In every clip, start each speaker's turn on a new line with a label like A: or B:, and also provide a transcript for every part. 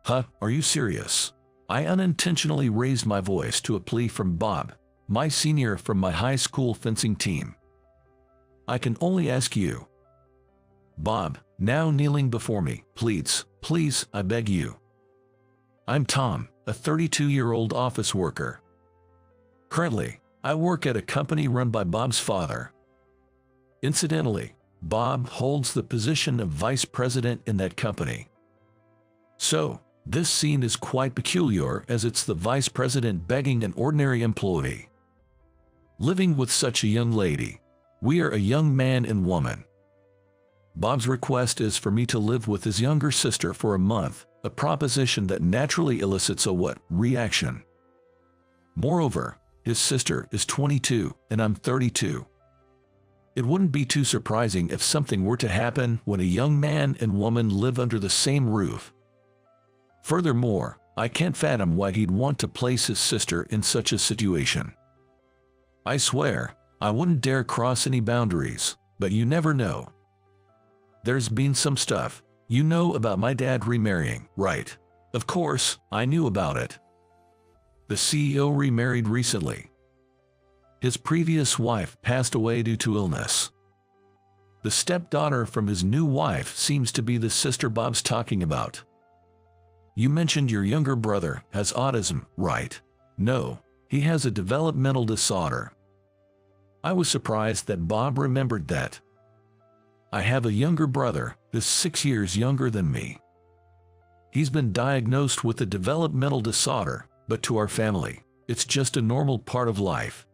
A: Huh, are you serious? I unintentionally raised my voice to a plea from Bob, my senior from my high school fencing team. I can only ask you. Bob, now kneeling before me, pleads, please, I beg you. I'm Tom, a 32-year-old office worker. Currently, I work at a company run by Bob's father. Incidentally, Bob holds the position of vice president in that company. So, this scene is quite peculiar as it's the vice president begging an ordinary employee. Living with such a young lady. We are a young man and woman. Bob's request is for me to live with his younger sister for a month, a proposition that naturally elicits a what reaction. Moreover, his sister is 22 and I'm 32. It wouldn't be too surprising if something were to happen when a young man and woman live under the same roof. Furthermore, I can't fathom why he'd want to place his sister in such a situation. I swear, I wouldn't dare cross any boundaries, but you never know. There's been some stuff, you know about my dad remarrying, right? Of course, I knew about it. The CEO remarried recently. His previous wife passed away due to illness. The stepdaughter from his new wife seems to be the sister Bob's talking about. You mentioned your younger brother has autism, right? No, he has a developmental disorder. I was surprised that Bob remembered that. I have a younger brother who's 6 years younger than me. He's been diagnosed with a developmental disorder, but to our family, it's just a normal part of life.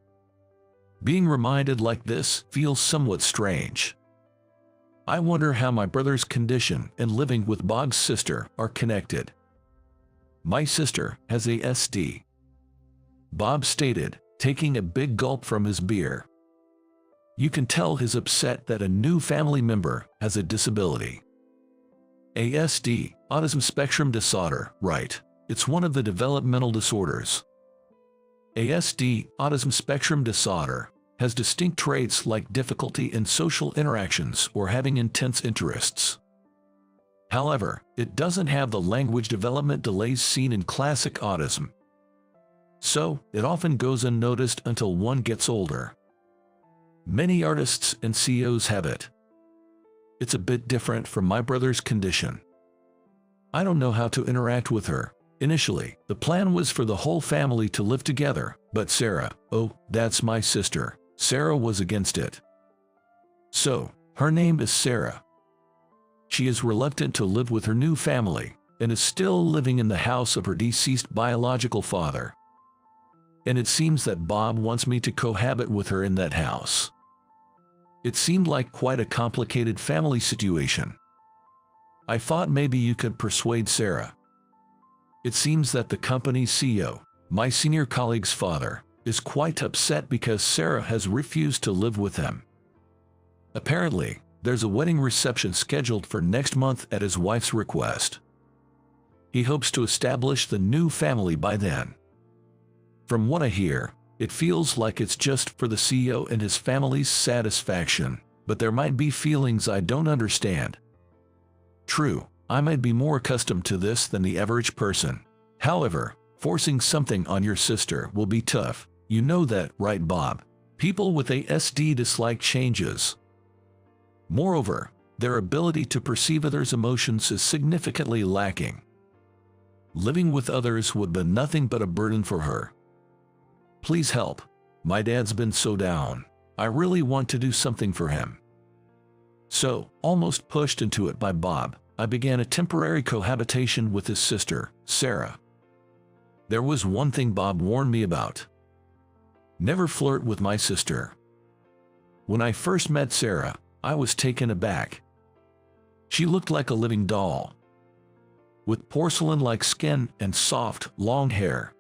A: Being reminded like this feels somewhat strange. I wonder how my brother's condition and living with Bob's sister are connected. My sister has ASD. Bob stated, taking a big gulp from his beer. You can tell he's upset that a new family member has a disability. ASD, autism spectrum disorder, right? It's one of the developmental disorders. ASD, autism spectrum disorder, has distinct traits like difficulty in social interactions or having intense interests. However, it doesn't have the language development delays seen in classic autism. So, it often goes unnoticed until one gets older. Many artists and CEOs have it. It's a bit different from my brother's condition. I don't know how to interact with her. Initially, the plan was for the whole family to live together, but Sarah, oh, that's my sister, Sarah was against it. So, her name is Sarah. She is reluctant to live with her new family, and is still living in the house of her deceased biological father. And it seems that Bob wants me to cohabit with her in that house. It seemed like quite a complicated family situation. I thought maybe you could persuade Sarah. It seems that the company's CEO, my senior colleague's father, is quite upset because Sarah has refused to live with him. Apparently, there's a wedding reception scheduled for next month at his wife's request. He hopes to establish the new family by then. From what I hear, it feels like it's just for the CEO and his family's satisfaction, but there might be feelings I don't understand. True, I might be more accustomed to this than the average person. However, forcing something on your sister will be tough. You know that, right, Bob? People with ASD dislike changes. Moreover, their ability to perceive others' emotions is significantly lacking. Living with others would be nothing but a burden for her. Please help. My dad's been so down. I really want to do something for him. So, almost pushed into it by Bob, I began a temporary cohabitation with his sister, Sarah. There was one thing Bob warned me about. Never flirt with my sister. When I first met Sarah, I was taken aback. She looked like a living doll, with porcelain-like skin and soft, long hair.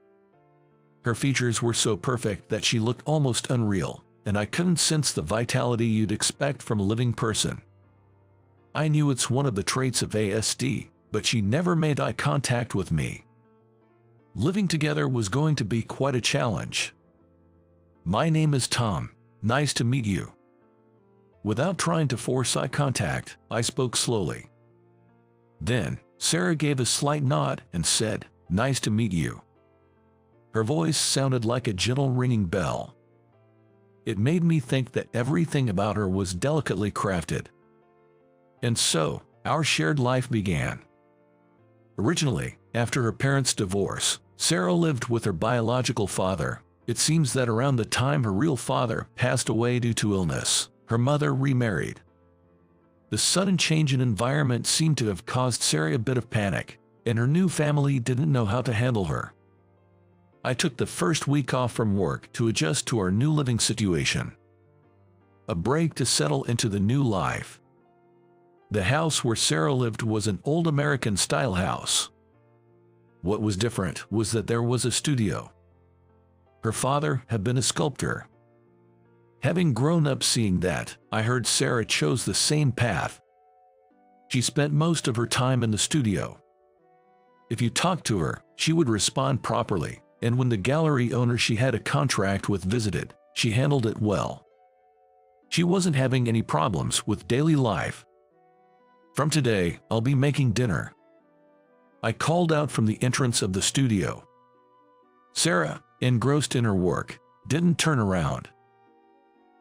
A: Her features were so perfect that she looked almost unreal, and I couldn't sense the vitality you'd expect from a living person. I knew it's one of the traits of ASD, but she never made eye contact with me. Living together was going to be quite a challenge. My name is Tom. Nice to meet you. Without trying to force eye contact, I spoke slowly. Then, Sarah gave a slight nod and said, "Nice to meet you." Her voice sounded like a gentle ringing bell. It made me think that everything about her was delicately crafted. And so, our shared life began. Originally, after her parents' divorce, Sarah lived with her biological father. It seems that around the time her real father passed away due to illness, her mother remarried. The sudden change in environment seemed to have caused Sarah a bit of panic, and her new family didn't know how to handle her. I took the first week off from work to adjust to our new living situation. A break to settle into the new life. The house where Sarah lived was an old American-style house. What was different was that there was a studio. Her father had been a sculptor. Having grown up seeing that, I heard Sarah chose the same path. She spent most of her time in the studio. If you talked to her, she would respond properly, and when the gallery owner she had a contract with visited, she handled it well. She wasn't having any problems with daily life. "From today, I'll be making dinner," I called out from the entrance of the studio. Sarah, engrossed in her work, didn't turn around.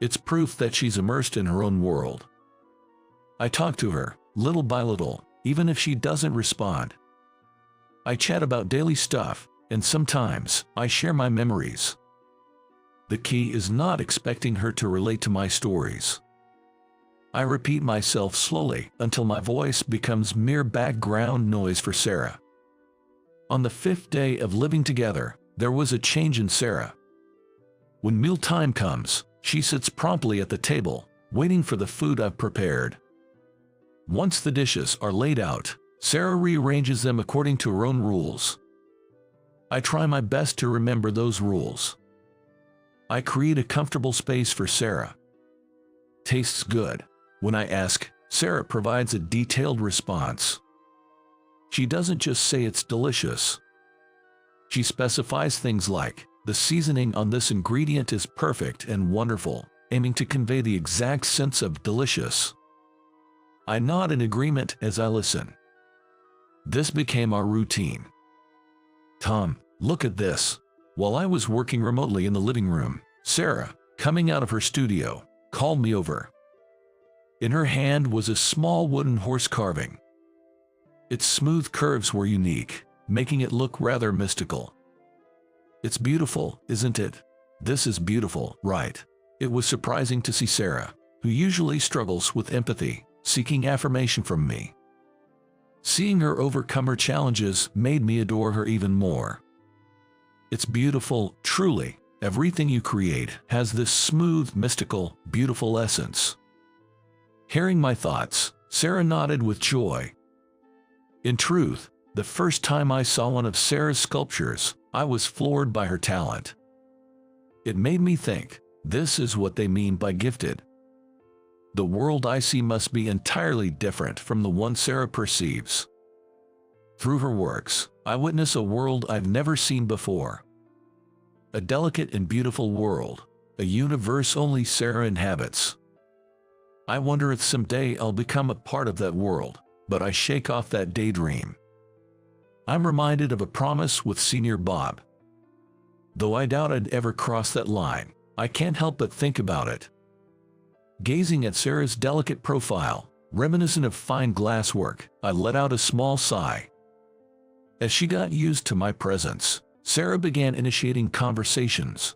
A: It's proof that she's immersed in her own world. I talk to her, little by little, even if she doesn't respond. I chat about daily stuff, and sometimes I share my memories. The key is not expecting her to relate to my stories. I repeat myself slowly until my voice becomes mere background noise for Sarah. On the 5th day of living together, there was a change in Sarah. When mealtime comes, she sits promptly at the table, waiting for the food I've prepared. Once the dishes are laid out, Sarah rearranges them according to her own rules. I try my best to remember those rules. I create a comfortable space for Sarah. "Tastes good." When I ask, Sarah provides a detailed response. She doesn't just say it's delicious. She specifies things like, "The seasoning on this ingredient is perfect and wonderful," aiming to convey the exact sense of delicious. I nod in agreement as I listen. This became our routine. "Tom, look at this." While I was working remotely in the living room, Sarah, coming out of her studio, called me over. In her hand was a small wooden horse carving. Its smooth curves were unique, making it look rather mystical. "It's beautiful, isn't it?" "This is beautiful, right?" It was surprising to see Sarah, who usually struggles with empathy, seeking affirmation from me. Seeing her overcome her challenges made me adore her even more. "It's beautiful, truly. Everything you create has this smooth, mystical, beautiful essence." Hearing my thoughts, Sarah nodded with joy. In truth, the first time I saw one of Sarah's sculptures, I was floored by her talent. It made me think, this is what they mean by gifted. The world I see must be entirely different from the one Sarah perceives. Through her works, I witness a world I've never seen before. A delicate and beautiful world, a universe only Sarah inhabits. I wonder if someday I'll become a part of that world, but I shake off that daydream. I'm reminded of a promise with Senior Bob. Though I doubt I'd ever cross that line, I can't help but think about it. Gazing at Sarah's delicate profile, reminiscent of fine glasswork, I let out a small sigh. As she got used to my presence, Sarah began initiating conversations.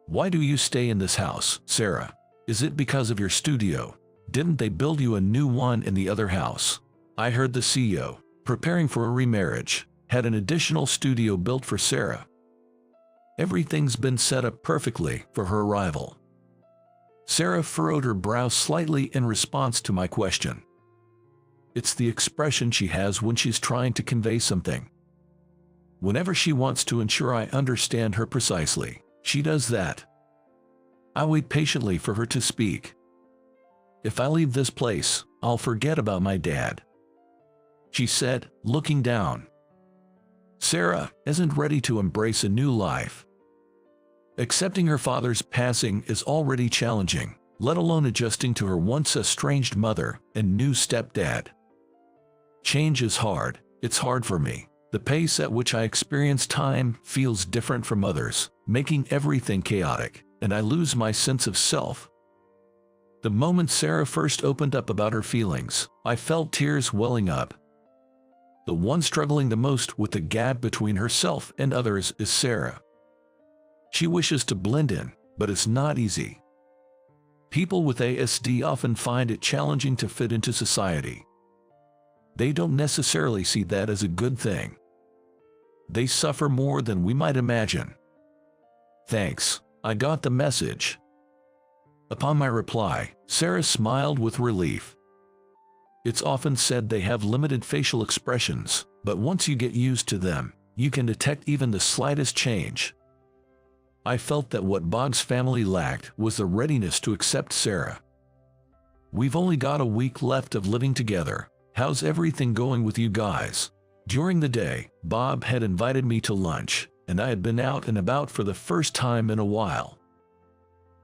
A: "Why do you stay in this house, Sarah? Is it because of your studio? Didn't they build you a new one in the other house?" I heard the CEO, preparing for a remarriage, had an additional studio built for Sarah. Everything's been set up perfectly for her arrival. Sarah furrowed her brow slightly in response to my question. It's the expression she has when she's trying to convey something. Whenever she wants to ensure I understand her precisely, she does that. I wait patiently for her to speak. "If I leave this place, I'll forget about my dad," she said, looking down. Sarah isn't ready to embrace a new life. Accepting her father's passing is already challenging, let alone adjusting to her once estranged mother and new stepdad. Change is hard. It's hard for me. The pace at which I experience time feels different from others, making everything chaotic, and I lose my sense of self. The moment Sarah first opened up about her feelings, I felt tears welling up. The one struggling the most with the gap between herself and others is Sarah. She wishes to blend in, but it's not easy. People with ASD often find it challenging to fit into society. They don't necessarily see that as a good thing. They suffer more than we might imagine. Thanks, I got the message. Upon my reply, Sarah smiled with relief. It's often said they have limited facial expressions, but once you get used to them, you can detect even the slightest change. I felt that what Bob's family lacked was the readiness to accept Sarah. We've only got a week left of living together. How's everything going with you guys? During the day, Bob had invited me to lunch, and I had been out and about for the first time in a while.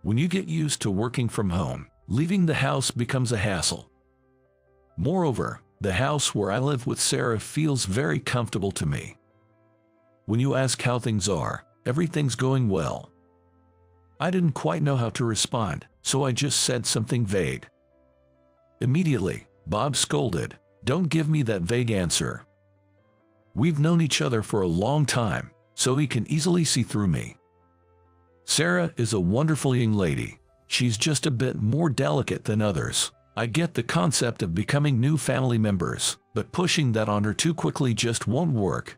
A: When you get used to working from home, leaving the house becomes a hassle. Moreover, the house where I live with Sarah feels very comfortable to me. When you ask how things are, everything's going well. I didn't quite know how to respond, so I just said something vague. Immediately, Bob scolded, "Don't give me that vague answer. We've known each other for a long time, so he can easily see through me. Sarah is a wonderful young lady. She's just a bit more delicate than others. I get the concept of becoming new family members, but pushing that on her too quickly just won't work."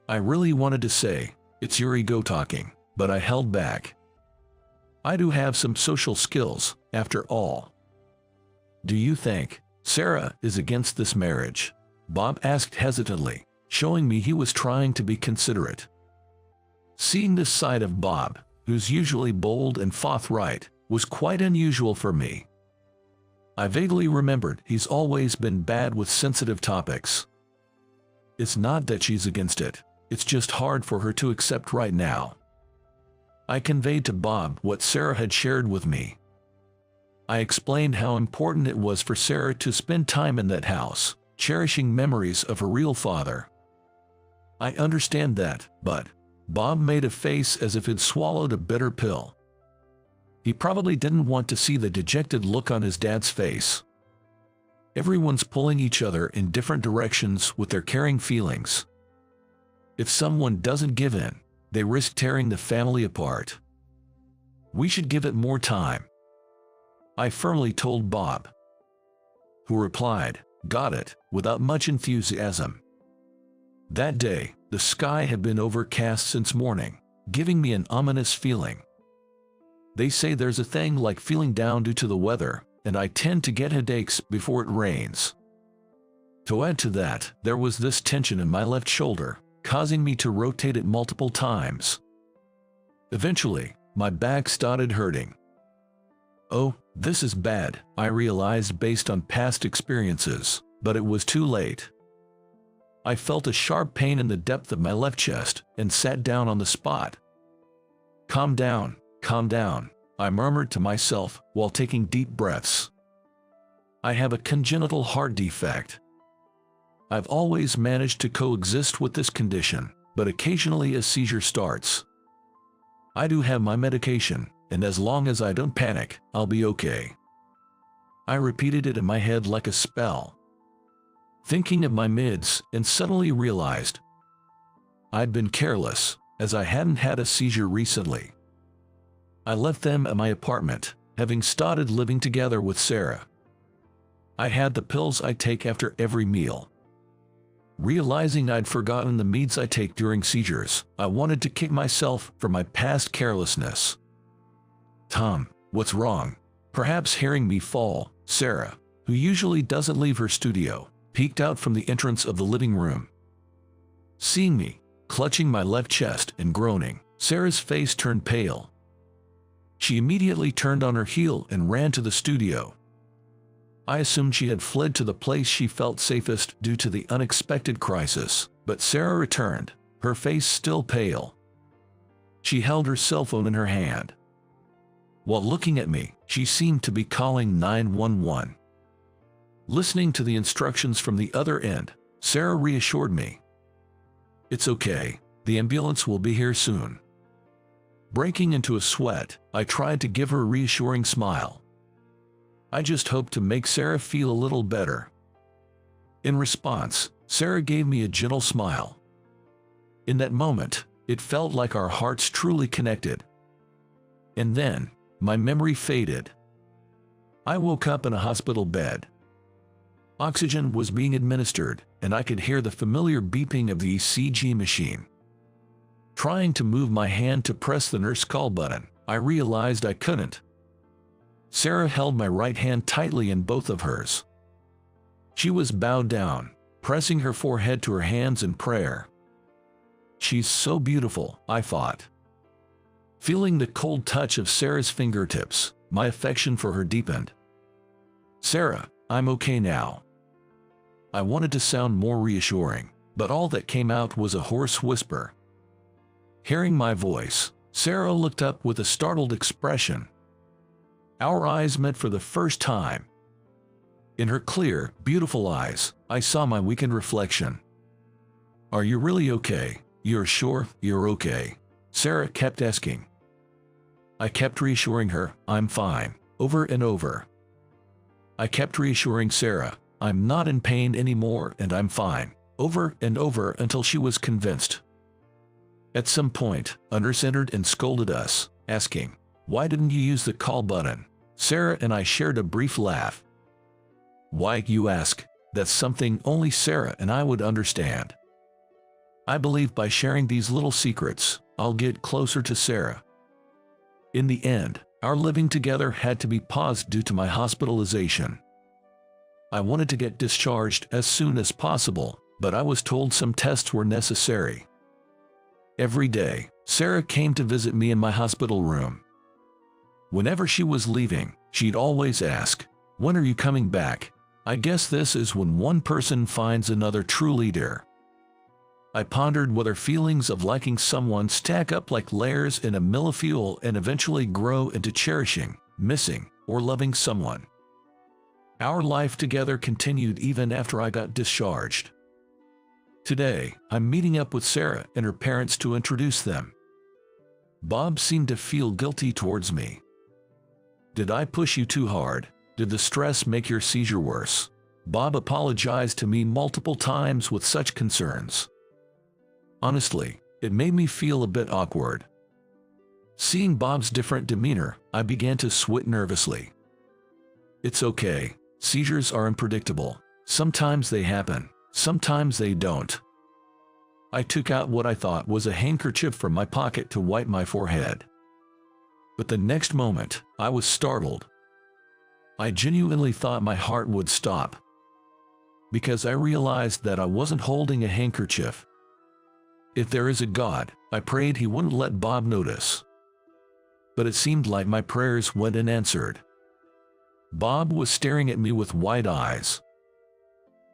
A: I really wanted to say, "It's your ego talking," but I held back. I do have some social skills, after all. "Do you think Sarah is against this marriage?" Bob asked hesitantly, showing me he was trying to be considerate. Seeing this side of Bob, who's usually bold and forthright, was quite unusual for me. I vaguely remembered he's always been bad with sensitive topics. It's not that she's against it, it's just hard for her to accept right now. I conveyed to Bob what Sarah had shared with me. I explained how important it was for Sarah to spend time in that house, cherishing memories of her real father. "I understand that, but..." Bob made a face as if he'd swallowed a bitter pill. He probably didn't want to see the dejected look on his dad's face. Everyone's pulling each other in different directions with their caring feelings. If someone doesn't give in, they risk tearing the family apart. We should give it more time, I firmly told Bob, who replied, "Got it," without much enthusiasm. That day, the sky had been overcast since morning, giving me an ominous feeling. They say there's a thing like feeling down due to the weather, and I tend to get headaches before it rains. To add to that, there was this tension in my left shoulder, causing me to rotate it multiple times. Eventually, my back started hurting. Oh, this is bad, I realized based on past experiences, but it was too late. I felt a sharp pain in the depth of my left chest and sat down on the spot. Calm down, I murmured to myself while taking deep breaths. I have a congenital heart defect. I've always managed to coexist with this condition, but occasionally a seizure starts. I do have my medication, and as long as I don't panic, I'll be okay. I repeated it in my head like a spell, thinking of my mids, and suddenly realized I'd been careless, as I hadn't had a seizure recently. I left them at my apartment, having started living together with Sarah. I had the pills I take after every meal. Realizing I'd forgotten the meds I take during seizures, I wanted to kick myself for my past carelessness. "Tom, what's wrong?" Perhaps hearing me fall, Sarah, who usually doesn't leave her studio, peeked out from the entrance of the living room. Seeing me, clutching my left chest and groaning, Sarah's face turned pale. She immediately turned on her heel and ran to the studio. I assumed she had fled to the place she felt safest due to the unexpected crisis, but Sarah returned, her face still pale. She held her cell phone in her hand. While looking at me, she seemed to be calling 911. Listening to the instructions from the other end, Sarah reassured me. "It's okay. The ambulance will be here soon." Breaking into a sweat, I tried to give her a reassuring smile. I just hoped to make Sarah feel a little better. In response, Sarah gave me a gentle smile. In that moment, it felt like our hearts truly connected. And then, my memory faded. I woke up in a hospital bed. Oxygen was being administered, and I could hear the familiar beeping of the ECG machine. Trying to move my hand to press the nurse call button, I realized I couldn't. Sarah held my right hand tightly in both of hers. She was bowed down, pressing her forehead to her hands in prayer. "She's so beautiful," I thought. Feeling the cold touch of Sarah's fingertips, my affection for her deepened. "Sarah, I'm okay now." I wanted to sound more reassuring, but all that came out was a hoarse whisper. Hearing my voice, Sarah looked up with a startled expression. Our eyes met for the first time. In her clear, beautiful eyes, I saw my weakened reflection. "Are you really okay? You're sure you're okay?" Sarah kept asking. I kept reassuring her, "I'm fine," over and over. I kept reassuring Sarah, "I'm not in pain anymore and I'm fine," over and over until she was convinced. At some point, a nurse entered and scolded us, asking, "Why didn't you use the call button?" Sarah and I shared a brief laugh. "Why, you ask? That's something only Sarah and I would understand." I believe by sharing these little secrets, I'll get closer to Sarah. In the end, our living together had to be paused due to my hospitalization. I wanted to get discharged as soon as possible, but I was told some tests were necessary. Every day, Sarah came to visit me in my hospital room. Whenever she was leaving, she'd always ask, "When are you coming back?" I guess this is when one person finds another true leader. I pondered whether feelings of liking someone stack up like layers in a mill of fuel and eventually grow into cherishing, missing, or loving someone. Our life together continued even after I got discharged. Today, I'm meeting up with Sarah and her parents to introduce them. Bob seemed to feel guilty towards me. "Did I push you too hard? Did the stress make your seizure worse?" Bob apologized to me multiple times with such concerns. Honestly, it made me feel a bit awkward. Seeing Bob's different demeanor, I began to sweat nervously. "It's okay. Seizures are unpredictable. Sometimes they happen, sometimes they don't." I took out what I thought was a handkerchief from my pocket to wipe my forehead. But the next moment, I was startled. I genuinely thought my heart would stop. Because I realized that I wasn't holding a handkerchief. If there is a God, I prayed he wouldn't let Bob notice. But it seemed like my prayers went unanswered. Bob was staring at me with wide eyes.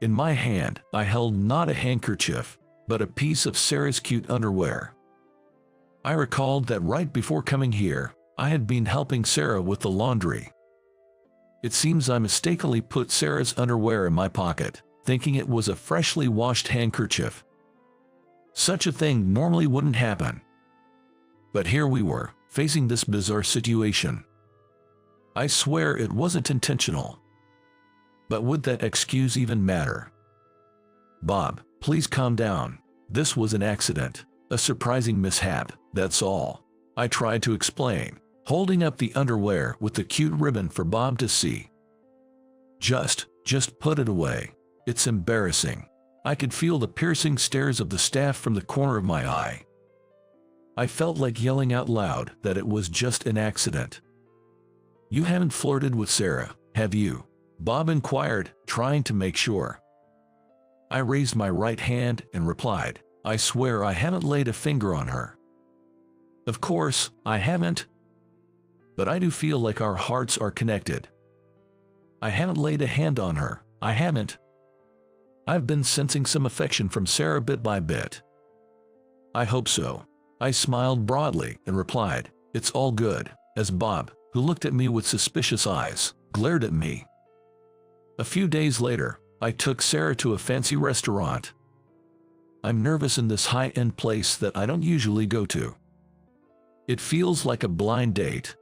A: In my hand, I held not a handkerchief, but a piece of Sarah's cute underwear. I recalled that right before coming here, I had been helping Sarah with the laundry. It seems I mistakenly put Sarah's underwear in my pocket, thinking it was a freshly washed handkerchief. Such a thing normally wouldn't happen. But here we were, facing this bizarre situation. I swear it wasn't intentional. But would that excuse even matter? "Bob, please calm down. This was an accident, a surprising mishap, that's all," I tried to explain, holding up the underwear with the cute ribbon for Bob to see. Just put it away. It's embarrassing." I could feel the piercing stares of the staff from the corner of my eye. I felt like yelling out loud that it was just an accident. "You haven't flirted with Sarah, have you?" Bob inquired, trying to make sure. I raised my right hand and replied, "I swear I haven't laid a finger on her." "Of course, I haven't. But I do feel like our hearts are connected. I haven't laid a hand on her, I haven't. I've been sensing some affection from Sarah bit by bit." "I hope so." I smiled broadly and replied, "It's all good," as Bob, who looked at me with suspicious eyes, glared at me. A few days later, I took Sarah to a fancy restaurant. I'm nervous in this high-end place that I don't usually go to. It feels like a blind date.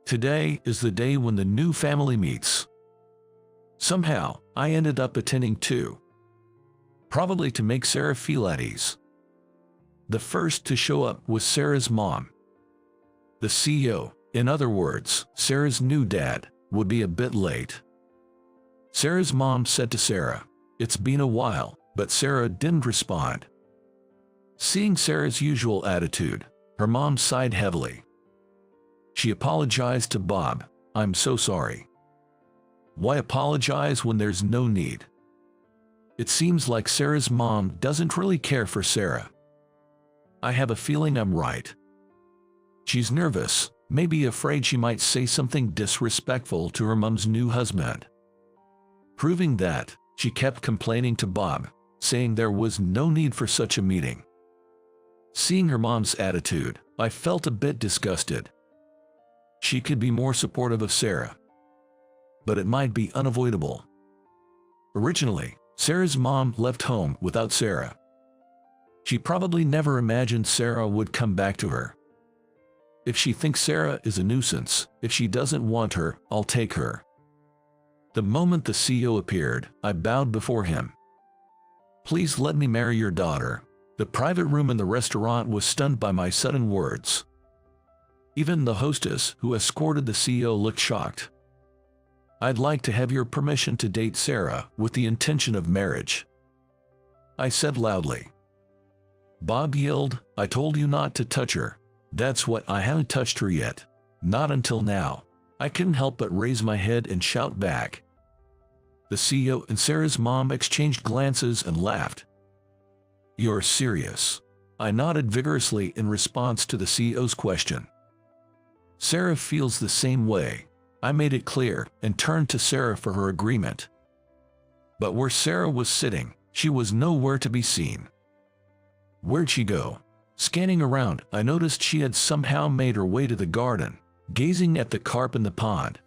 A: Today is the day when the new family meets. Somehow, I ended up attending too. Probably to make Sarah feel at ease. The first to show up was Sarah's mom. The CEO, in other words, Sarah's new dad, would be a bit late. Sarah's mom said to Sarah, "It's been a while," but Sarah didn't respond. Seeing Sarah's usual attitude, her mom sighed heavily. She apologized to Bob. "I'm so sorry." Why apologize when there's no need? It seems like Sarah's mom doesn't really care for Sarah. I have a feeling I'm right. She's nervous, maybe afraid she might say something disrespectful to her mom's new husband. Proving that, she kept complaining to Bob, saying there was no need for such a meeting. Seeing her mom's attitude, I felt a bit disgusted. She could be more supportive of Sarah. But it might be unavoidable. Originally, Sarah's mom left home without Sarah. She probably never imagined Sarah would come back to her. If she thinks Sarah is a nuisance, if she doesn't want her, I'll take her. The moment the CEO appeared, I bowed before him. "Please let me marry your daughter." The private room in the restaurant was stunned by my sudden words. Even the hostess who escorted the CEO looked shocked. "I'd like to have your permission to date Sarah with the intention of marriage," I said loudly. Bob yelled, "I told you not to touch her." "That's what I haven't touched her yet. Not until now." I couldn't help but raise my head and shout back. The CEO and Sarah's mom exchanged glances and laughed. "You're serious?" I nodded vigorously in response to the CEO's question. "Sarah feels the same way." I made it clear and turned to Sarah for her agreement. But where Sarah was sitting, she was nowhere to be seen. Where'd she go? Scanning around, I noticed she had somehow made her way to the garden, gazing at the carp in the pond.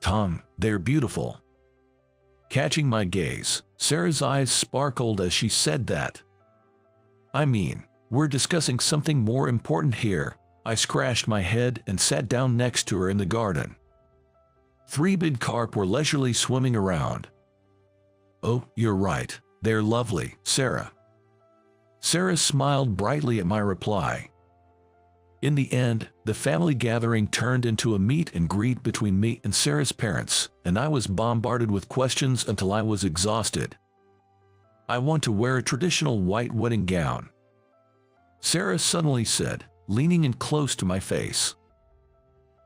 A: "Tom, they're beautiful." Catching my gaze, Sarah's eyes sparkled as she said that. "I mean, we're discussing something more important here." I scratched my head and sat down next to her in the garden. 3 big carp were leisurely swimming around. "Oh, you're right. They're lovely, Sarah." Sarah smiled brightly at my reply. In the end, the family gathering turned into a meet and greet between me and Sarah's parents, and I was bombarded with questions until I was exhausted. "I want to wear a traditional white wedding gown," Sarah suddenly said, leaning in close to my face.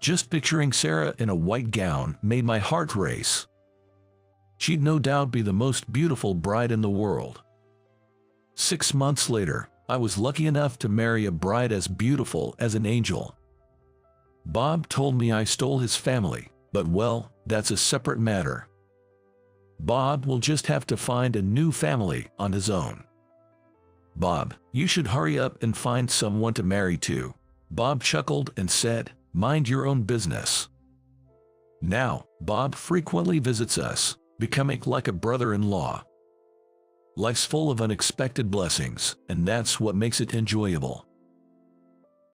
A: Just picturing Sarah in a white gown made my heart race. She'd no doubt be the most beautiful bride in the world. 6 months later, I was lucky enough to marry a bride as beautiful as an angel. Bob told me I stole his family, but well, that's a separate matter. Bob will just have to find a new family on his own. "Bob, you should hurry up and find someone to marry to." Bob chuckled and said, "Mind your own business." Now, Bob frequently visits us, becoming like a brother-in-law. Life's full of unexpected blessings, and that's what makes it enjoyable.